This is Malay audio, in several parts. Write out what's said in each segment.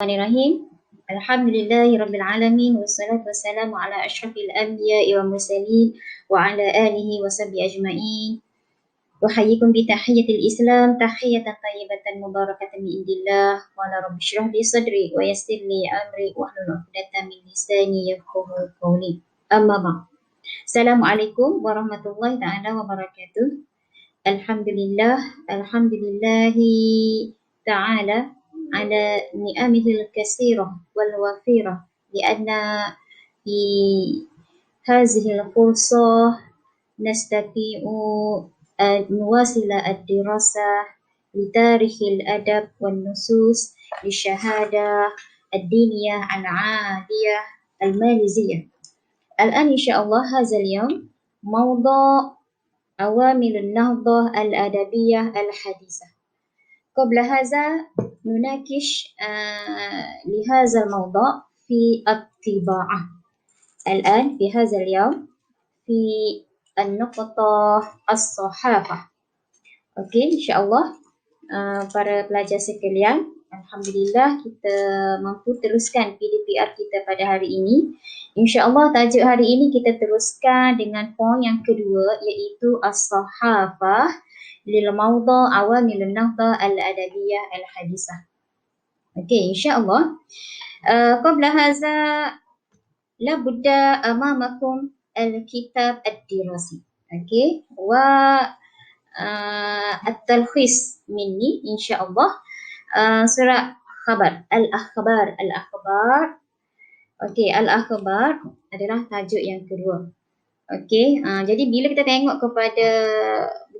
Bismillahirrahmanirrahim. Alhamdulillahirabbil alamin wassalatu wassalamu ala asyrafil anbiya'i wal mursalin wa ala alihi wa sahbihi ajma'in. Uhayyikum bi tahiyyatil Islam tahiyatan thayyibatan mubarakatan min indillah wa la rabbi shrah li sadri wa yassir li amri wa hlul 'uqdatam min lisani yafqahu qawli. Amma ba'd. Assalamualaikum warahmatullahi taala wabarakatuh. Alhamdulillahi ta'ala على نعمه الكثيرة والوفيرة لأن في هذه الفرصة نستطيع أن نواصل الدراسة لتاريخ الأدب والنصوص للشهادة الدينية العالية الماليزية. الآن إن شاء الله هذا اليوم موضوع عوامل النهضة الأدبية الحديثة. قبل هذا نناقش لهذا الموضوع في الطباعة. الآن في هذا اليوم في النقطة الصحافة. Okey, insyaAllah para pelajar sekalian, Alhamdulillah kita mampu teruskan PDPR kita pada hari ini. InsyaAllah tajuk hari ini kita teruskan dengan poin yang kedua, iaitu as-sahafah lil mawdu' awamilun nahdah al-adabiyah al-hadisah. Okey, insyaAllah. Qabla hadza la budda amamakum al-kitab ad-dirasi. Okey, wa at-talkhis minni insyaAllah surah khabar, al-akhbar. Okey, al-akhbar adalah tajuk yang kedua. Okey, jadi bila kita tengok kepada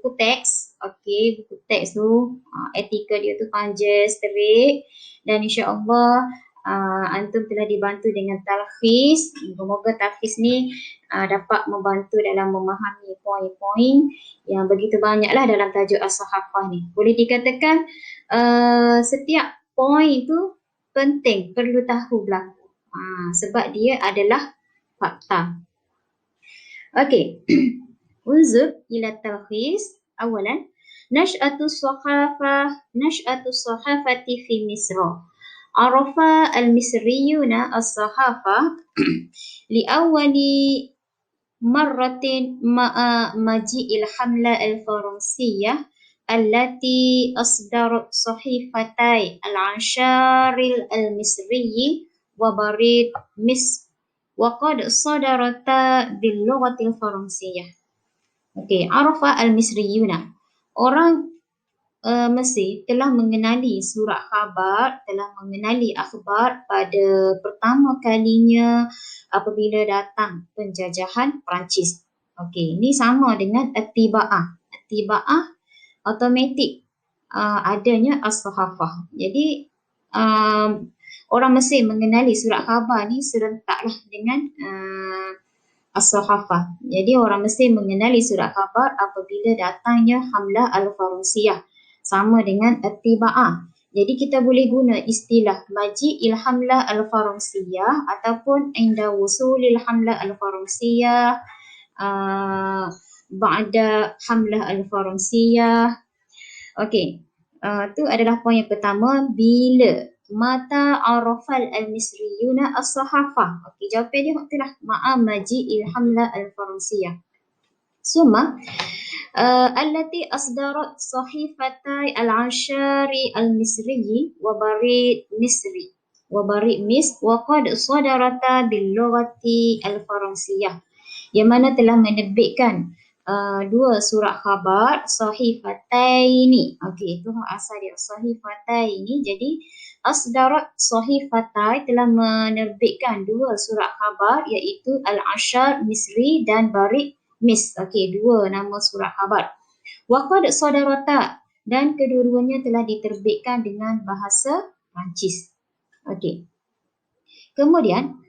buku teks, buku teks tu artikel dia tu panjang, terik, dan insya-Allah antum telah dibantu dengan talkhis. Semoga talkhis ni dapat membantu dalam memahami poin-poin yang begitu banyaklah dalam tajuk as-sahafah ni. Boleh dikatakan setiap poin tu penting, perlu tahu berlaku. Sebab dia adalah fakta. Okey. Unzur ila talkhis. Awalan, nash'atu sahafati fi Misr. Arafa al-Misriyuna as-sahafah li'awwali marratin ma'a maji'il hamla al-faransiyah allati asdarat sahifatai al-Anshar al-Misri wa Barid Misr wa qad sadarata bil lughatil faransiyah. Okey, arafa al-Misriyuna. Orang Mesir telah mengenali surat khabar, telah mengenali akhbar pada pertama kalinya apabila datang penjajahan Perancis. Okey, ini sama dengan at-tiba'ah. At-tiba'ah automatik adanya as-sahafah. Jadi orang Mesir mengenali surat khabar ni serentaklah dengan as-sahafah. Jadi orang Mesir mengenali surat khabar apabila datangnya hamlah al-faransiyah, sama dengan at-tiba'ah. Jadi kita boleh guna istilah maji'il hamlah al-faransiyah ataupun inda wusulil hamlah al-faransiyah, ba'da hamlah al-faransiyah. Okey, itu adalah poin yang pertama, bila mata arafal al-Misriyuna as-sahafah. Okey, jawapan dia itulah ma'a maji'il hamlah al-faransiyah. Summa allati asdarat sahifatai al-Anshari al-Misri wa Barid Misri wa Barid Misr wa qad sadarata bil lughati al-faransiyah, yang mana telah menerbitkan dua surat khabar sahifataini. Okey, itu asal dia sahifataini. Jadi asdarat sahifatai telah menerbitkan dua surat khabar, iaitu al-Anshar Misri dan Barid Misr. Okey, dua nama surat khabar. Wa qad sadarata, dan kedua-duanya telah diterbitkan dengan bahasa Perancis. Okey. Kemudian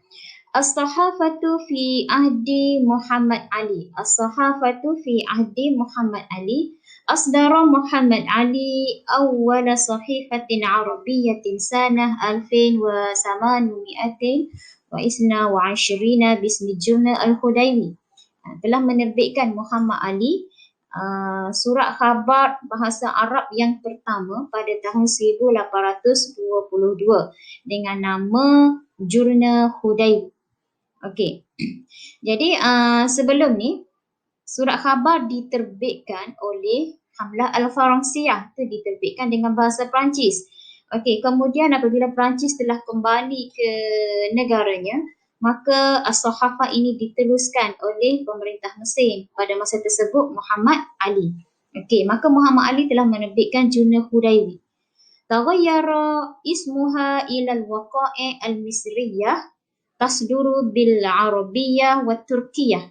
as-sahafatu fi ahdi Muhammad Ali. As-sahafatu fi ahdi Muhammad Ali. Asdara Muhammad Ali awwala sahifatin arabiyyatin sanah 1822 bismi Juna al-Hudaymi. Telah menerbitkan Muhammad Ali surat khabar bahasa Arab yang pertama pada tahun 1822 dengan nama Jurnal Hudaybi. Okey. Jadi sebelum ni surat khabar diterbitkan oleh Hamlah Al-Faransiyah, itu diterbitkan dengan bahasa Perancis. Okey, kemudian apabila Perancis telah kembali ke negaranya, maka as-sahafah ini diteruskan oleh pemerintah Mesir pada masa tersebut Muhammad Ali. Okey, maka Muhammad Ali telah menerbitkan Jurnal Hudaybi. Taghayyara ismuha ila al-waqa'i al-misriyah tasduru bil arabiyyah wa turkiyah.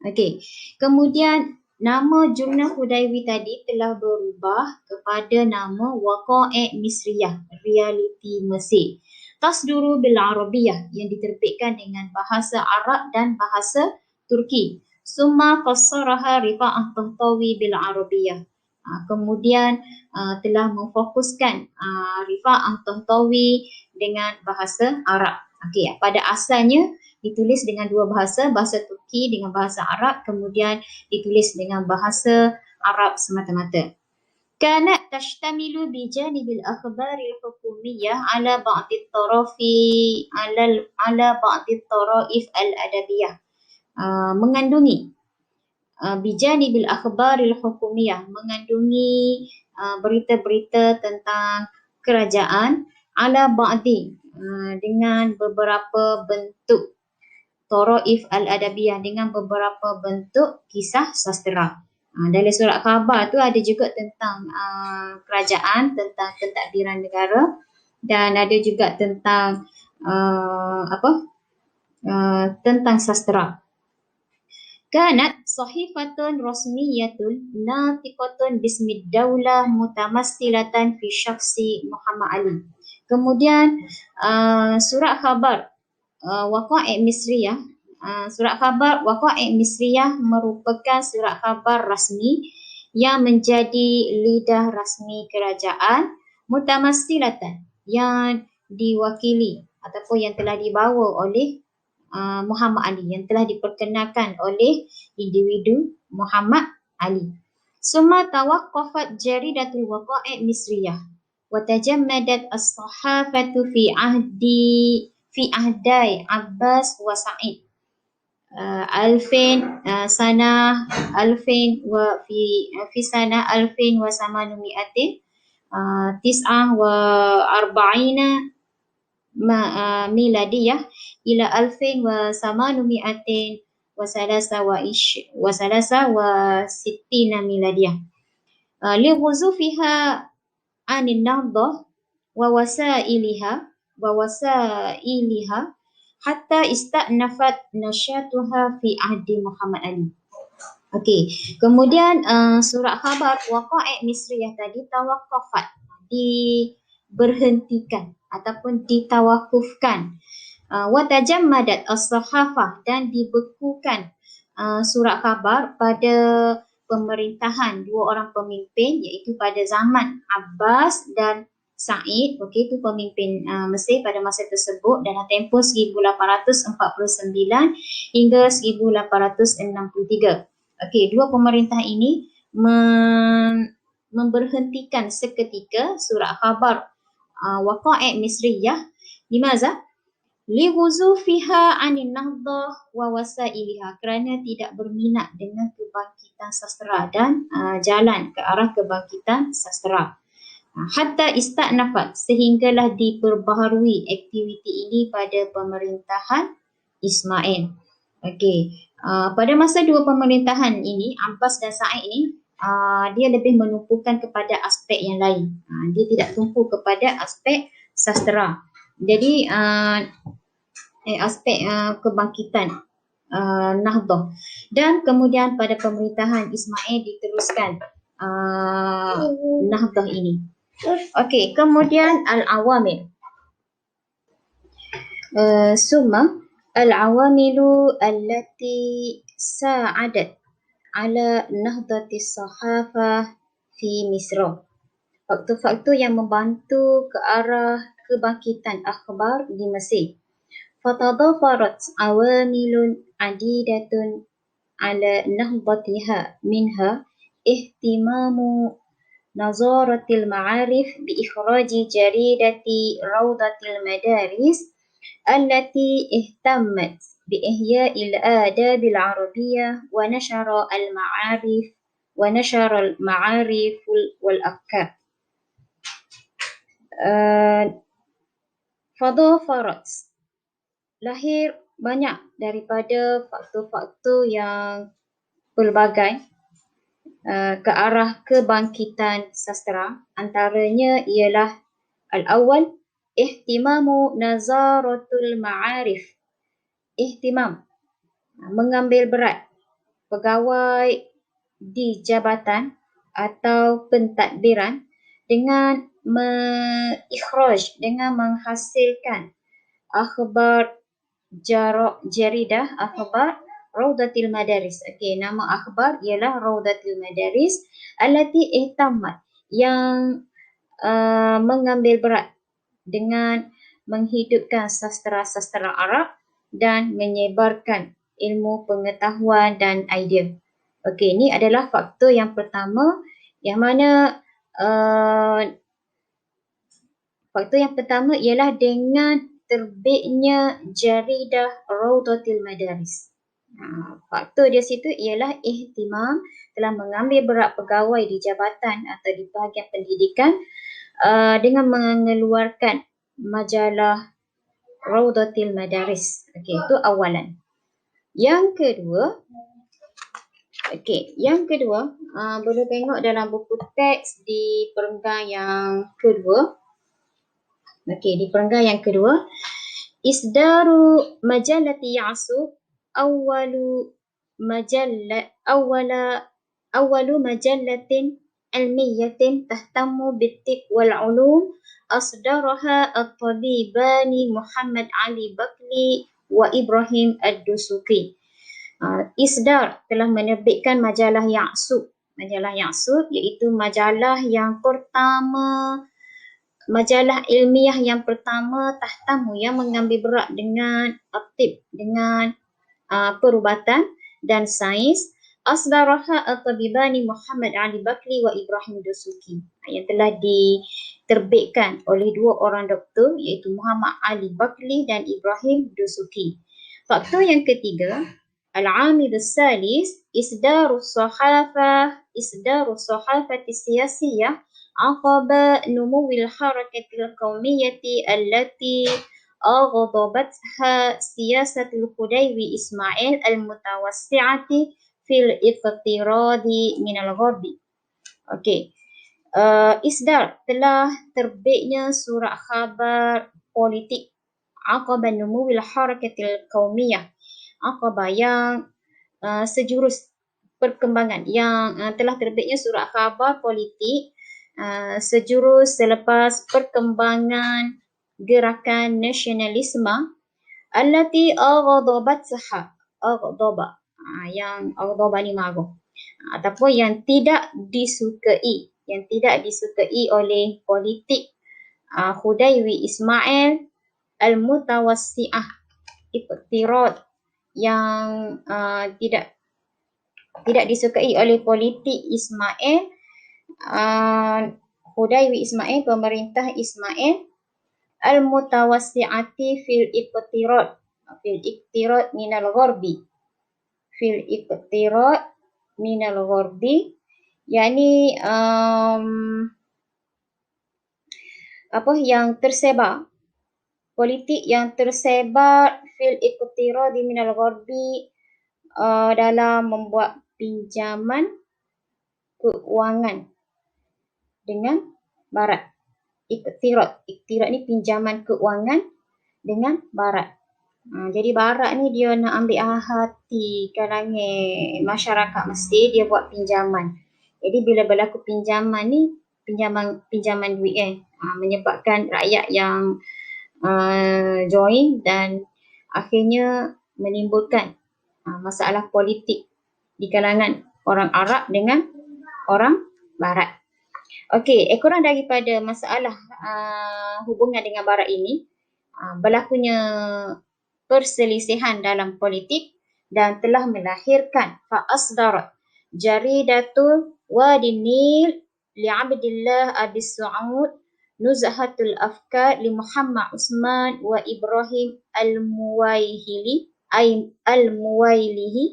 Okey. Kemudian nama Jurnal Hudaybi tadi telah berubah kepada nama Waqa'i' Misriyah, realiti Mesir. Tasduru bil Arabiyyah yang diterbitkan dengan bahasa Arab dan bahasa Turki. Summa qassaraha Rifa'ah Tahtawi bil Arabiyyah. Kemudian telah memfokuskan Rifa'ah Tahtawi dengan bahasa Arab. Okey, pada asalnya ditulis dengan dua bahasa, bahasa Turki dengan bahasa Arab, kemudian ditulis dengan bahasa Arab semata-mata. Kanat tashtamilu bijanibil akhbaril hukumiyyah ala ba'dit tarafi ala ba'dit taraif al-adabiyah. Mengandungi bijanibil akhbaril hukumiyyah, mengandungi berita-berita tentang kerajaan ala ba'di, dengan beberapa bentuk taraif al-adabiyah, dengan beberapa bentuk kisah sastera. Dalam surat khabar tu ada juga tentang kerajaan, tentang pentadbiran negara, dan ada juga tentang tentang sastera. Kanat sahifatun rasmiyatun natiqatun bismid daulah mutamassilatan fi syakhsi Muhammad Ali. Kemudian surat khabar Waqa'i' Misriyah, surat khabar Waqa'i' Misriyah merupakan surat khabar rasmi yang menjadi lidah rasmi kerajaan, mutamassilatan yang diwakili ataupun yang telah dibawa oleh Muhammad Ali, yang telah diperkenalkan oleh individu Muhammad Ali. Summa tawaqqafat jaridatul Waqa'i' Misriyah wa tajammadat as-sahafatu fi ahdai Abbas wa Sa'id sanah alfin wa fi sanah alfin wa samanumi'atin tis'ah wa arba'ina miladiyah ila alfin wa samanumi'atin wa salasa wa sittina miladiyah li ghuzufiha anin nahdah wa wasailiha hatta ista'nafat nasyatuha fi ahdi Muhammad Ali. Okey, kemudian surat khabar Waqa'i' Misriyah tadi tawaqqafat, diberhentikan ataupun ditawakufkan, wa tajammadat as-sahafah, dan dibekukan surat khabar pada pemerintahan dua orang pemimpin, iaitu pada zaman Abbas dan Sa'id. Okey, itu pemimpin Mesir pada masa tersebut dalam tempoh 1849 hingga 1863. Okey, dua pemerintah ini memberhentikan seketika surat khabar Waqa'i' Misriyah. Limaza? Lighuzufiha anin nahdah wa wasailiha, kerana tidak berminat dengan kebangkitan sastera dan jalan ke arah kebangkitan sastera. Hatta ista'nafat, sehinggalah diperbaharui aktiviti ini pada pemerintahan Ismail. Okey, pada masa dua pemerintahan ini, Abbas dan Sa'id ini, dia lebih menumpukan kepada aspek yang lain. Dia tidak tumpu kepada aspek sastera. Jadi aspek kebangkitan Nahdah. Dan kemudian pada pemerintahan Ismail diteruskan Nahdah ini. Okey, kemudian al-awamil. Summa al-awamilu allati sa'adat ala nahdati sahafah fi Misra. Faktor-faktor yang membantu ke arah kebangkitan akhbar di Mesir. Fatadafarat awamilun adidatun ala nahdatiha minha ihtimamu nazaratil ma'arif bi ikhraji jaridati rawdatil madaris allati ihtammat bi ihya'il adabil arabiyyah wa nashara al-ma'arif wal afkar. Fadafarat, lahir banyak daripada faktor-faktor yang pelbagai ke arah kebangkitan sastera. Antaranya ialah al-awwal, ihtimamu nazaratul ma'arif. Ihtimam, mengambil berat pegawai di jabatan atau pentadbiran dengan dengan menghasilkan akhbar jaridah, akhbar Rawdatil Madaris. Okey, nama akhbar ialah Rawdatil Madaris allati ihtammat, yang mengambil berat dengan menghidupkan sastera-sastera Arab dan menyebarkan ilmu pengetahuan dan idea. Okey, ini adalah faktor yang pertama, yang mana faktor yang pertama ialah dengan terbitnya jaridah Rawdatil Madaris. Faktor di situ ialah ihtimam, telah mengambil berat pegawai di jabatan atau di bahagian pendidikan dengan mengeluarkan majalah Rawdatil Madaris. Okey, itu awalan. Yang kedua, boleh tengok dalam buku teks di perenggan yang kedua. Okey, di perenggan yang kedua, isdaru majalati Ya'sub awwalu majallatin ilmiyatin tahtammu bit-tibb wal ulum asdaraha at-tabibani Muhammad Ali Bakli wa Ibrahim ad-Dusuki. Isdar, telah menerbitkan majalah Ya'sub. Majalah Ya'sub iaitu majalah yang pertama, majalah ilmiah yang pertama tahtamu, yang mengambil berat dengan at-tibb, dengan perubatan dan sains. Asdaraha at-tabibani Muhammad Ali Bakli wa Ibrahim Dusuki, yang telah diterbitkan oleh dua orang doktor iaitu Muhammad Ali Bakli dan Ibrahim Dusuki. Faktor yang ketiga, al-amil as-salis, isdaru sahafati siyasiyah aqaba numuwil harakatil qawmiyyati allati أغضبتها سياسة الخديوي إسماعيل المتوسعة في الاقتراض من الغرب. Okey, isdar, telah terbitnya surat khabar politik aqaba numuwil harakatil qawmiyah, aqaba yang sejurus perkembangan, yang telah terbitnya surat khabar politik sejurus selepas perkembangan gerakan nasionalisme allati aghdaba, yang aghdaba ni marah, ataupun yang tidak disukai oleh politik Khudaiwi Ismail al-Mutawassi'ah, iqtirad, yang tidak disukai oleh politik Ismail, Khudaiwi Ismail, pemerintah Ismail al-mutawassi'ati fil iqtirad minal gharbi, yakni yang tersebar, politik yang tersebar fil iqtirad minal gharbi, dalam membuat pinjaman keuangan dengan barat. Iqtirad ni pinjaman keuangan dengan barat. Jadi barat ni dia nak ambil hati kalangan masyarakat Mesir, dia buat pinjaman. Jadi bila berlaku pinjaman ni, pinjaman duit menyebabkan rakyat yang join, dan akhirnya menimbulkan masalah politik di kalangan orang Arab dengan orang Barat. Okey, kurang daripada masalah hubungan dengan Barat ini, berlakunya perselisihan dalam politik dan telah melahirkan fa'asdarat jaridatul Wadi Nil li'Abdillah Abi Su'ud, Nuzhatul Afkar li Muhammad Usman wa Ibrahim Al-Muwaihili Al-Muwailihi.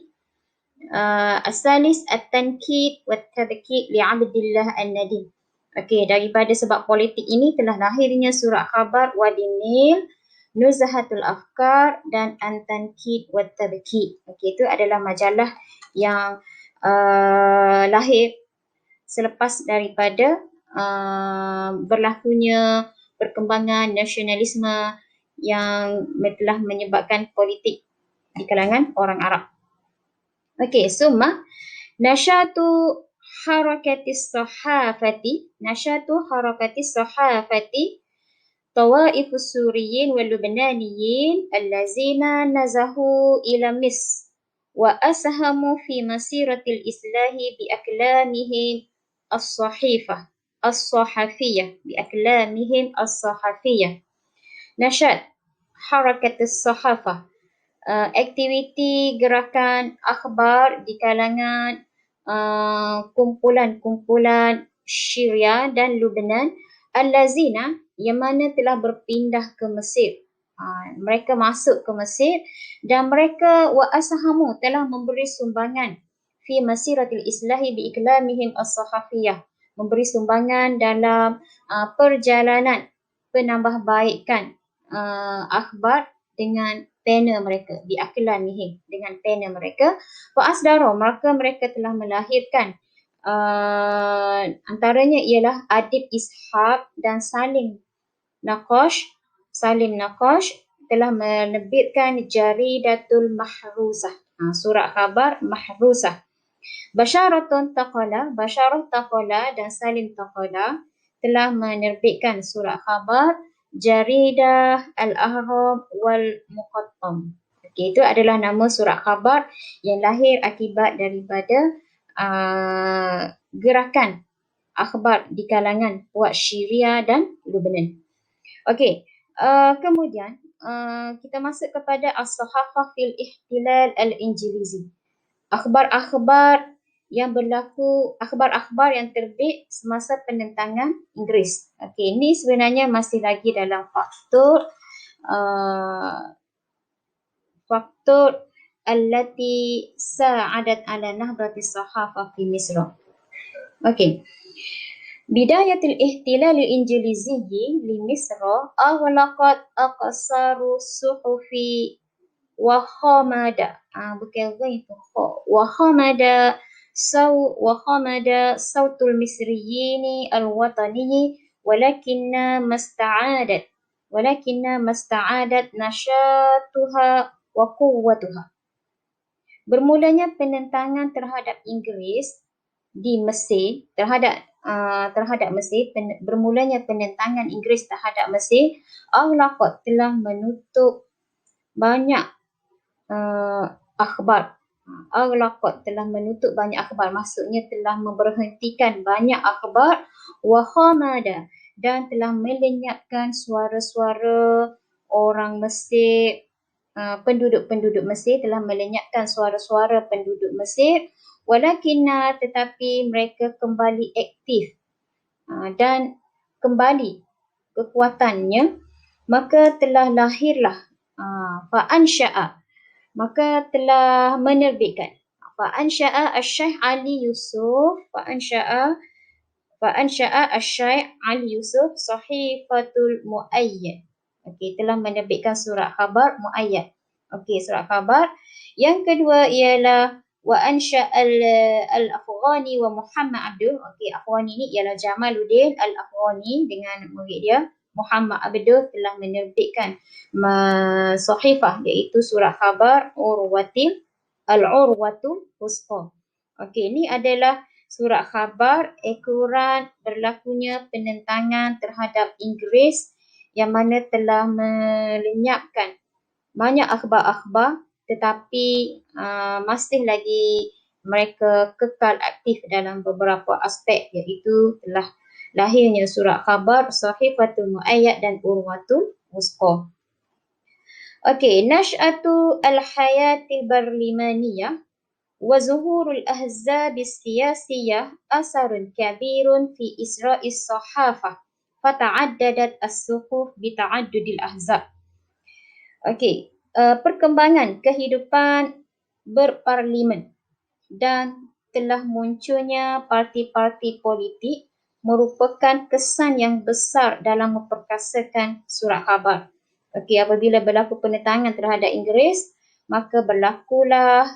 Asalis At-Tankid wa Tadkid li Abdillah An-Nadim. Okey, daripada sebab politik ini telah lahirnya surat khabar Wadi Nil, Nuzhatul Afkar dan At-Tankid wa Tadkid. Okey, itu adalah majalah yang lahir selepas daripada berlakunya perkembangan nasionalisme yang telah menyebabkan politik di kalangan orang Arab. Okey, summa nashatu harakati sahafati طوائف السوريين واللبنانيين الذين نزحوا إلى مصر وأسهموا في مسيرة الإصلاح بأكلامهم الصحفية. Nasyat harakat as-sahafah, aktiviti gerakan akhbar di kalangan kumpulan-kumpulan Syria dan Lebanon, allazina yang mana telah berpindah ke Mesir. Mereka masuk ke Mesir dan mereka wa asahamu telah memberi sumbangan fi masiratil islahi bi iklamihim as-sahafiyah, memberi sumbangan dalam perjalanan penambahbaikan akhbar dengan pena mereka, bi aklamihim, dengan pena mereka. Wa asdaro, maka mereka telah melahirkan antaranya ialah Adib Ishaq dan Salim Naqash telah menerbitkan Jaridatul Mahruzah, surat khabar Mahruzah. Basharah Taqala dan Salim Taqala telah menerbitkan surat khabar Jaridah Al-Ahram wal Muqattam. Okey, itu adalah nama surat khabar yang lahir akibat daripada gerakan akhbar di kalangan puak Syria dan Lebanon. Okey, kemudian kita masuk kepada as-sahafah fil ihtilal al-Injilizi. Akhbar-akhbar yang berlaku, akhbar-akhbar yang terbit semasa penentangan Inggeris. Okey, ini sebenarnya masih lagi dalam faktor allati sa'adat ala nahdati sahafah fi Misr. Okey. بداية الاحتلال الإنجليزي لمصر أغلقت أقصار الصحف وخمد صوت المصريين الوطني ولكن ما استعادت نشاطها وقوتها. Bermulanya penentangan terhadap Inggeris di Mesir, terhadap Mesir, bermulanya penentangan Inggeris terhadap Mesir, Aghlaqat telah menutup banyak akhbar. Aghlaqat telah menutup banyak akhbar, maksudnya telah memberhentikan banyak akhbar, wa khamada, dan telah melenyapkan suara-suara orang Mesir, penduduk-penduduk Mesir, telah melenyapkan suara-suara penduduk Mesir. Walakinna, tetapi mereka kembali aktif dan kembali kekuatannya, maka telah lahirlah fa'ansya'a, maka telah menerbitkan fa'ansya'a Asy-Syaikh Ali Yusuf, fa'ansya'a Asy-Syaikh Ali Yusuf Sahifatul Muayyad. Okey, telah menerbitkan surat khabar Muayyad. Okey, surat khabar. Yang kedua ialah wa ansha al-Afghani wa Muhammad Abduh. Okey, Afghani ni ialah Jamaluddin al-Afghani dengan murid dia Muhammad Abduh telah menerbitkan sahifah, iaitu surat khabar Al-Urwatul Wusqa. Okey, ini adalah surat khabar ekoran berlakunya penentangan terhadap Inggeris yang mana telah melenyapkan banyak akhbar-akhbar, tetapi masih lagi mereka kekal aktif dalam beberapa aspek, iaitu telah lahirnya surat khabar Sahifatul Muayyad dan Urwatul Wusqa. Okey, Nash'atu al-Hayatil Barlimaniyah وظهور الأحزاب السياسية أثر كبير في إسراء الصحافة فتعددت الصحف بتعدد الأحزاب. Okey, perkembangan kehidupan berparlimen dan telah munculnya parti-parti politik merupakan kesan yang besar dalam memperkasakan surat khabar. Okey, apabila berlaku penetangan terhadap Inggeris, maka berlakulah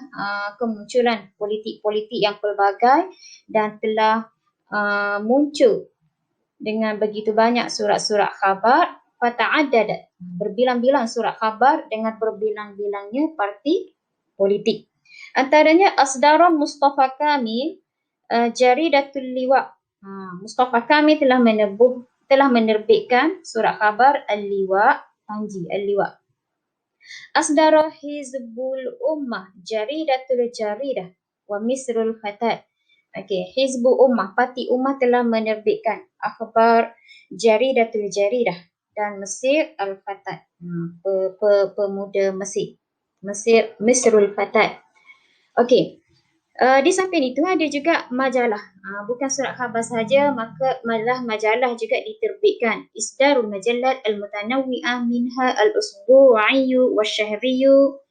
kemunculan politik-politik yang pelbagai dan telah muncul dengan begitu banyak surat-surat khabar. Fata'addadat, berbilang-bilang surat khabar dengan berbilang-bilangnya parti politik. Antaranya Asdara Mustafa Kamil Jaridatul Liwa. Mustafa Kamil telah menerbitkan surat khabar Al-Liwa, Panji Al-Liwa. Asdara Hizbul Ummah Jaridatul Jaridah wa Misrul Fatad. Okey, Hizbul Ummah, Parti Ummah telah menerbitkan akhbar Jaridatul Jaridah dan Mesir Al-Fatad, pemuda Mesir. Misrul Fatad. Okey. Di samping itu ada juga majalah. Bukan surat khabar sahaja, maka majalah juga diterbitkan. Isdarul majallat al-mutanawwi'ah minha al-usbu'iyyu wasyahriyu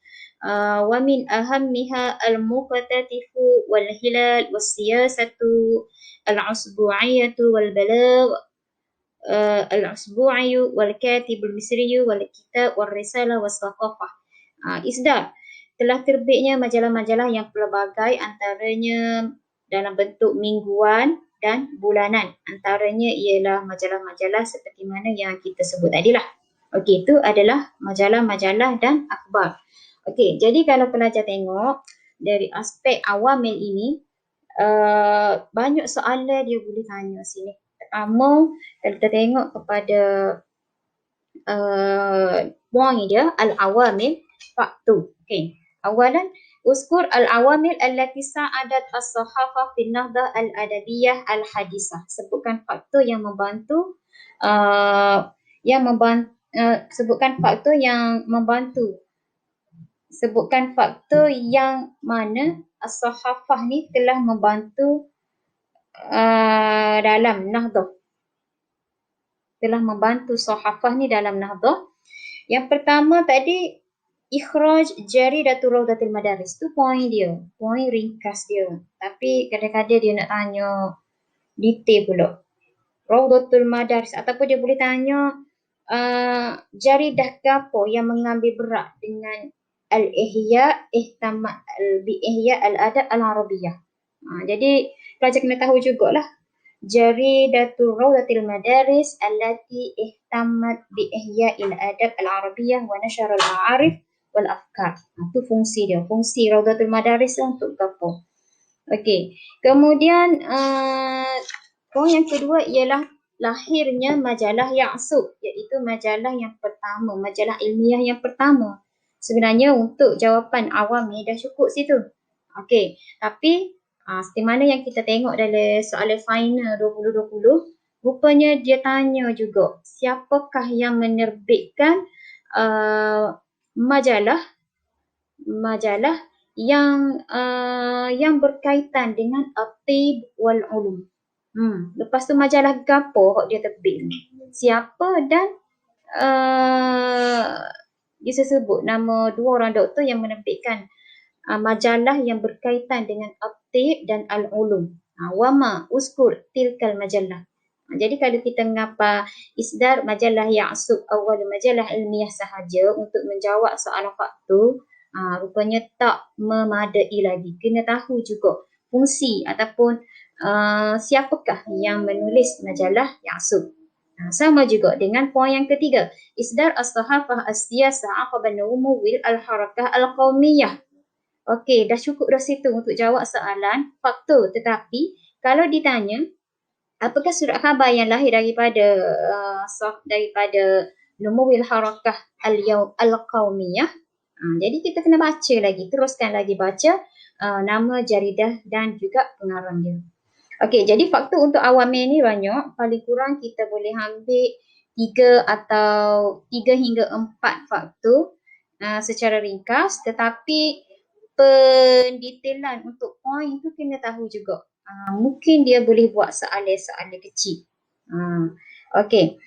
wa min ahammiha al-muqtatifu wal-hilal was-siyasatu al-usbu'iyyatu wal-balagh al-usbu'iyyu wal-katibul misriyu wal-kitab wal-risalah was-saqafah. Isdar telah terbitnya majalah-majalah yang pelbagai, antaranya dalam bentuk mingguan dan bulanan. Antaranya ialah majalah-majalah seperti mana yang kita sebut tadilah. Okey, itu adalah majalah-majalah dan akhbar. Okey, jadi kalau pelajar tengok dari aspek awamil ini, banyak soalan dia boleh tanya sini. Pertama, kalau kita tengok kepada point dia, al-awamil, faktor. Okey. Awalan, uskur al-awamil allati sa'adat as-sahafah fi nahdah al-adabiyah al-hadisah. Sebutkan faktor yang membantu sebutkan faktor yang membantu. Sebutkan faktor yang mana as-sahafah ni telah membantu dalam nahdah. Telah membantu sahafah ni dalam nahdah. Yang pertama tadi, ikhraj Jaridatul Rawdatul Madaris. Tu point dia. Point ringkas dia. Tapi kadang-kadang dia nak tanya detail pula. Rawdatul Madaris. Ataupun dia boleh tanya jaridah apa yang mengambil berat dengan Al-Ihya ihtamat bi-Ihya Al-Adab Al-Arabiyah. Jadi pelajar kena tahu jugalah Jaridatul Rawdatul Madaris allati ihtamat bi-Ihya Al-Adab Al-Arabiyah wa nashar al-ma'arif wal afkar. Itu fungsi dia. Fungsi Rawdatul Madaris untuk apa? Okey. Kemudian poin yang kedua ialah lahirnya majalah Ya'sub, iaitu majalah yang pertama, majalah ilmiah yang pertama. Sebenarnya untuk jawapan awam ni dah cukup situ. Okey. Tapi seperti mana yang kita tengok dalam soalan final 2020, rupanya dia tanya juga siapakah yang menerbitkan majalah yang berkaitan dengan at-tib wal ulum. Lepas tu majalah gapo dia terbit. Siapa dan dia sebut nama dua orang doktor yang menerbitkan majalah yang berkaitan dengan at-tib dan al-ulum. Wama uskur tilkal majalah. Jadi kalau kita mengapa isdar majalah Ya'sub awal majalah ilmiah sahaja untuk menjawab soalan faktor, rupanya tak memadai lagi. Kena tahu juga fungsi ataupun siapakah yang menulis majalah Ya'sub. Sama juga dengan poin yang ketiga, isdar as-sahafah as-siyasah aqaba numuwil al-harakah al-qawmiyah. Okey, dah cukup dah situ untuk jawab soalan faktor. Tetapi kalau ditanya apakah surat khabar yang lahir daripada Numuwil Harakah Al-Qawmiyah, jadi kita kena baca lagi, teruskan lagi baca nama jaridah dan juga pengarang dia. Okey, jadi faktor untuk awamil ni banyak. Paling kurang kita boleh ambil 3 hingga 4 faktor secara ringkas. Tetapi pendetailan untuk point tu kena tahu juga. Mungkin dia boleh buat soalan-soalan kecil. Okey.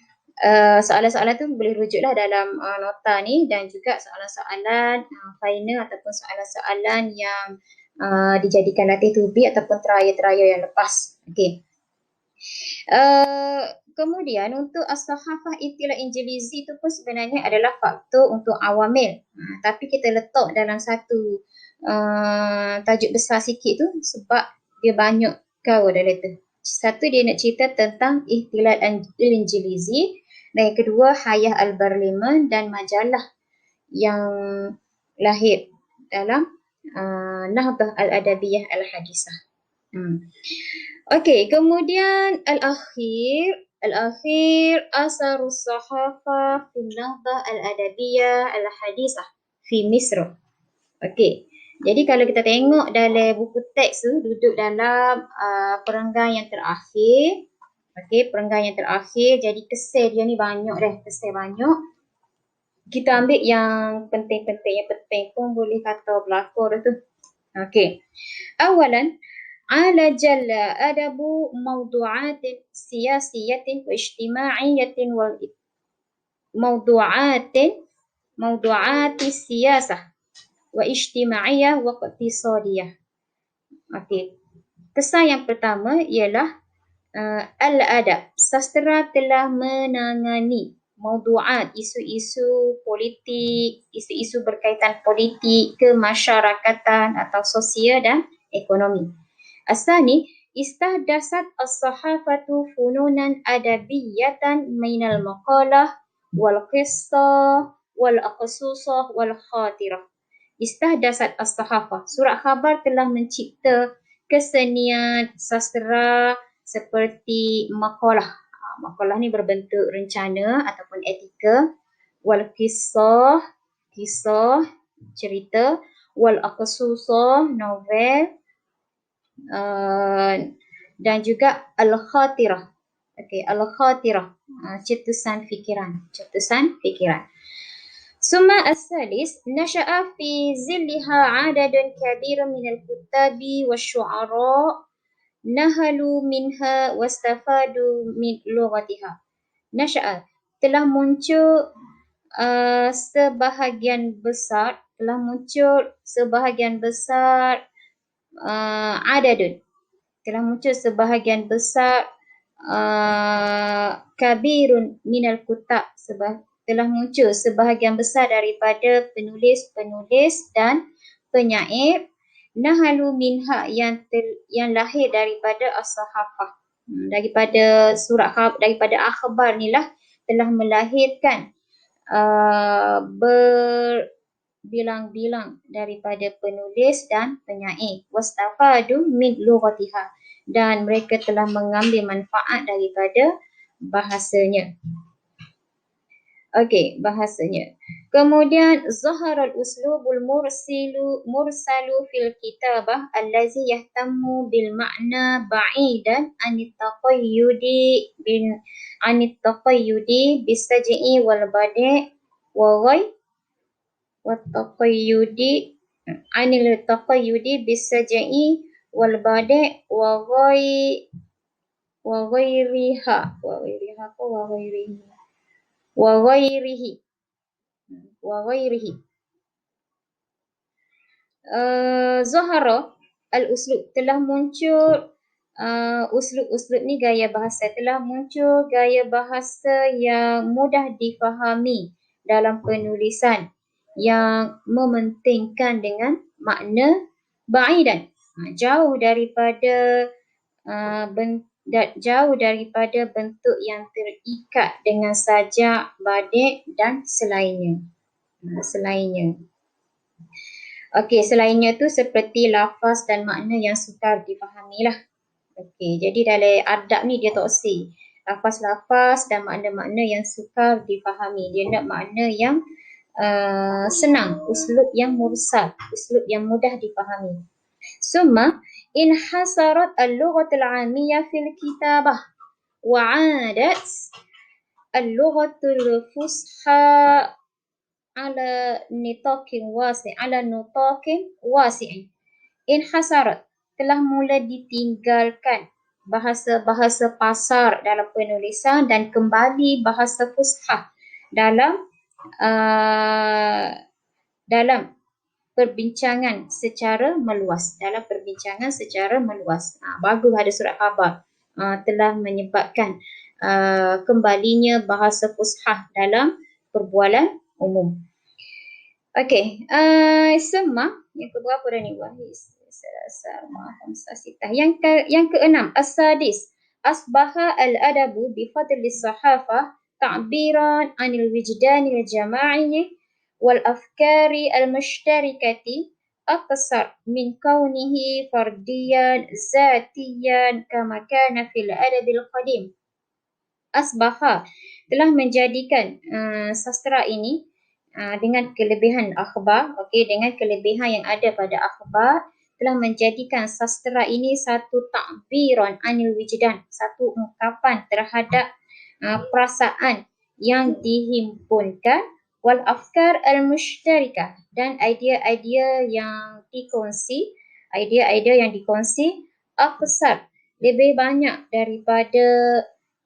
Soalan-soalan tu boleh rujuklah dalam nota ni, dan juga soalan-soalan final ataupun soalan-soalan yang dijadikan latih tubi ataupun trial yang lepas. Okey. Kemudian untuk as-sahafah Ittila Injilizi itu pun sebenarnya adalah faktor untuk awamil. Tapi kita letak dalam satu tajuk besar sikit tu sebab dia banyak kau dalam tu. Satu, dia nak cerita tentang Ihtilal Injilizi, dan yang kedua Hayah Al-Barliman dan majalah yang lahir dalam Nahdah Al-Adabiyah Al-Hadisah. Okey, kemudian al-akhir asarus sahafah fi Nahdah Al-Adabiyah Al-Hadisah fi Misr. Okey. Jadi kalau kita tengok dalam buku teks tu duduk dalam perenggan yang terakhir. Okey, perenggan yang terakhir. Jadi kesel dia ni banyak dah, kesel banyak. Kita ambil yang penting-penting, yang penting pun boleh kata belakang tu. Okey. Awalan, ala jalla adabu mawdu'atin siyasiyatin wa ijtimaiyatin wal mawdu'ati siyasah wa ijtimaiyah wa iqtisadiyah. Okey. Kesan yang pertama ialah al-adab. Sastra telah menangani mawdu'at, isu-isu politik, isu-isu berkaitan politik, kemasyarakatan atau sosial dan ekonomi. Asani, istahdasat as-sahafatu fununan adabiyatan minal maqalah wal qissah wal aqsusah wal khatirah. Istahdasat as-sahafah. Surat khabar telah mencipta kesenian sastra seperti maqalah. Maqalah ni berbentuk rencana ataupun etika. Wal kisah, cerita. Wal aqsusah, novel. Dan juga al-khatirah. Okey, al-khatirah, cetusan fikiran. Summa as-salis nasha'a fi zilliha 'adadun kabirun minal kuttabi wasyu'ara nahalu minha wastafadu min lughatiha. Nasha'a, telah muncul sebahagian besar adadun, telah muncul sebahagian besar kabirun minal kutab, telah muncul sebahagian besar daripada penulis dan penyair nahalu minha yang lahir daripada as-sahafah, daripada surat daripada akhbar ni lah telah melahirkan berbilang-bilang daripada penulis dan penyair. Wastafadu min lughatiha, dan mereka telah mengambil manfaat daripada bahasanya. Okey, bahasanya. Kemudian zaharal uslubul mursalu fil kitabah allazi yahtammu bil ma'na ba'idan anit taqayyudi bisaj'i wal badi' wa anil taqayyudi bisaj'i wal badi' wa ghairihi. Zahara al-uslub, telah muncul uslub ni gaya bahasa, telah muncul gaya bahasa yang mudah difahami dalam penulisan yang mementingkan dengan makna ba'idan, jauh daripada bentuk yang terikat dengan sajak, badik dan selainnya. Okey, selainnya tu seperti lafaz dan makna yang sukar difahami lah. Okey, jadi dalam adab ni dia tak si lafaz dan makna-makna yang sukar difahami. Dia nak makna yang senang, uslub yang mursal, uslub yang mudah difahami. Summa inhasarat al-lughatul 'amiyah fil kitabah wa 'adat al-lughatul fusha 'ala ala nitaqin wasi'in. Inhasarat, telah mula ditinggalkan bahasa-bahasa pasar dalam penulisan dan kembali bahasa fushah dalam perbincangan secara meluas. Bagus ada surat khabar telah menyebabkan kembalinya bahasa fushah dalam perbualan umum. Okey, semah yang keberapa dah ni? Yang keenam, as-sadis, asbaha al-adabu bi fadli sahafah ta'biran 'anil wijdanil jama'i wal afkari al-mushtarikati aqsar min kaunihi fardiyan zatiyan kama kana fil adabil qadim. Asbaha, telah menjadikan sastra ini dengan kelebihan akhbar, dengan kelebihan yang ada pada akhbar, telah menjadikan sastra ini satu ta'biran anil wijdan, satu ungkapan terhadap perasaan yang dihimpunkan, wal afkar al-mushtarikah, dan idea-idea yang dikongsi, aqsar, lebih banyak daripada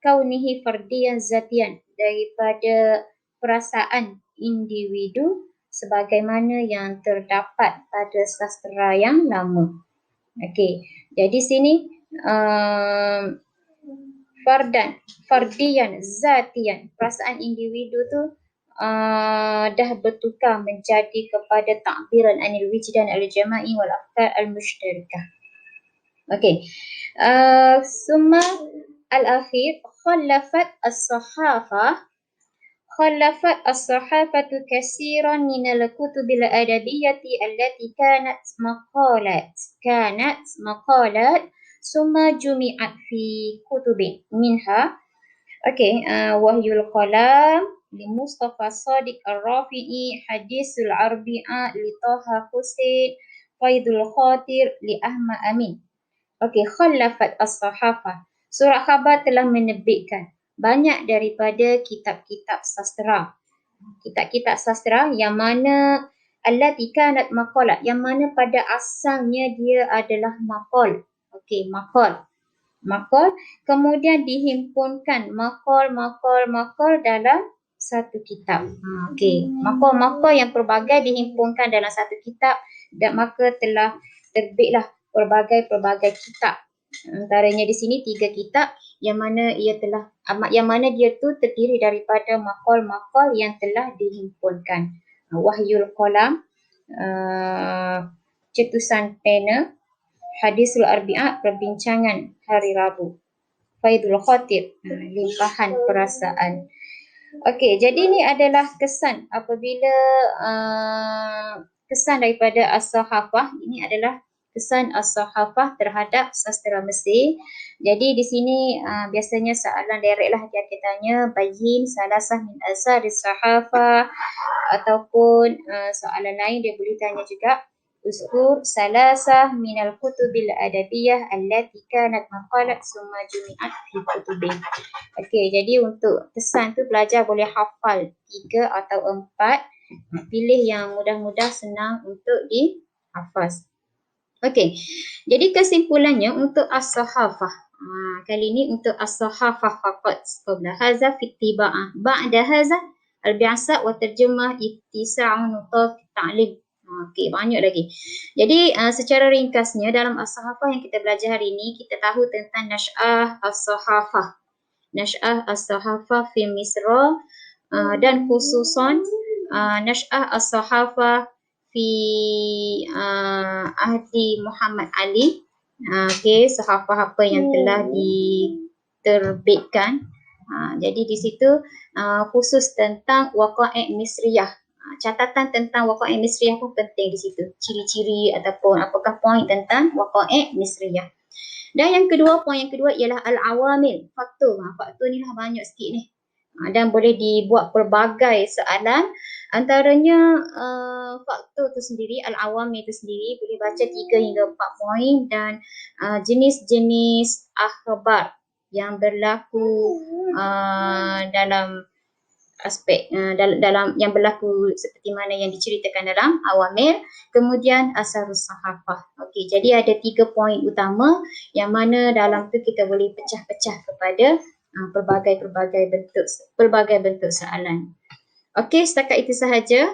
kaunihi fardiyan zatiyan, daripada perasaan individu sebagaimana yang terdapat pada sastra yang lama. Okey, jadi sini fardiyan, zatiyan, perasaan individu tu dah bertukar menjadi kepada ta'biran anil wijdan al-jama'i wal afkar al-mushtarikah. Okey, summa al-akhir, khallafat as-sahafatu katsiran min al-kutub al-adabiyyati allati kanat maqalat summa jumi'at fi kutubin minha. Wahyul qalam li Mustafa Sadiq Ar-Rafi'i, Hadisul Arbi'a li Taha Husain, Faidul Khatir li Ahmad Amin. Khallafat as-sahafah, surat khabar telah menerbitkan banyak daripada kitab-kitab sastra. Kitab-kitab sastra yang mana allati kanat maqalat, yang mana pada asalnya dia adalah maqal. Maqal, kemudian dihimpunkan maqal dalam satu kitab. Maqal yang pelbagai dihimpunkan dalam satu kitab, dan maka telah terbitlah pelbagai kitab. Antaranya di sini 3 kitab yang mana dia tu terdiri daripada maqal yang telah dihimpunkan. Wahyul qalam, cetusan pena; Hadisul Arbi'a, perbincangan hari Rabu; Faidul Khatir, limpahan perasaan. Jadi ini adalah kesan apabila kesan daripada as-sahafah. Ini adalah kesan as-sahafah terhadap sastra Mesir. Jadi di sini biasanya soalan direct lah dia akan tanya bayyin salasah min asaris sahafah, ataupun soalan lain dia boleh tanya juga uskur salasah minal kutubil adabiyah allati kanat maqalat summa jumi'at fi kutubin. Jadi untuk kesan tu pelajar boleh hafal 3 atau 4. Pilih yang mudah-mudah senang untuk dihafaz. Jadi kesimpulannya untuk as-sahafah. Kali ini untuk as-sahafah faqat. Qabla hadza fi ittiba'ah. Ba'da hadza al-bi'asa wa terjemah ittisa'u nutaq ta'lim. Banyak lagi. Jadi secara ringkasnya dalam as-sahafah yang kita belajar hari ini, kita tahu tentang nasy'ah as-sahafah. Nasy'ah as-sahafah fi Misra, dan khususan nasy'ah as-sahafah fi ahdi Muhammad Ali. Sahafah apa yang telah diterbitkan. Jadi di situ khusus tentang waqa'i' misriyah. Catatan tentang waqa'i' misriyah pun penting di situ. Ciri-ciri ataupun apakah poin tentang waqa'i' misriyah. Dan poin yang kedua ialah al-awamil, faktor. Faktor ni lah banyak sikit ni. Dan boleh dibuat pelbagai soalan. Antaranya faktor tu sendiri, al-awamil tu sendiri boleh baca 3 hingga 4 poin, dan jenis-jenis akhbar yang berlaku dalam aspek dalam yang berlaku seperti mana yang diceritakan dalam awamir. Kemudian asarus sahafah. Okey, jadi ada 3 poin utama yang mana dalam tu kita boleh pecah-pecah kepada pelbagai bentuk soalan. Okey, setakat itu sahaja.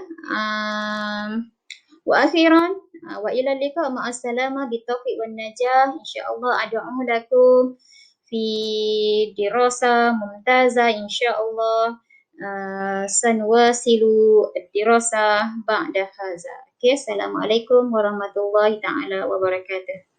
Wa akhiran wa ila liqa ma'assalamah bitaufiq wan najah. Insyaallah ad'u lakum fi dirasa mumtazah insyaallah. Sanwasilu dirasa ba'da hadza. Okey, assalamualaikum warahmatullahi taala wabarakatuh.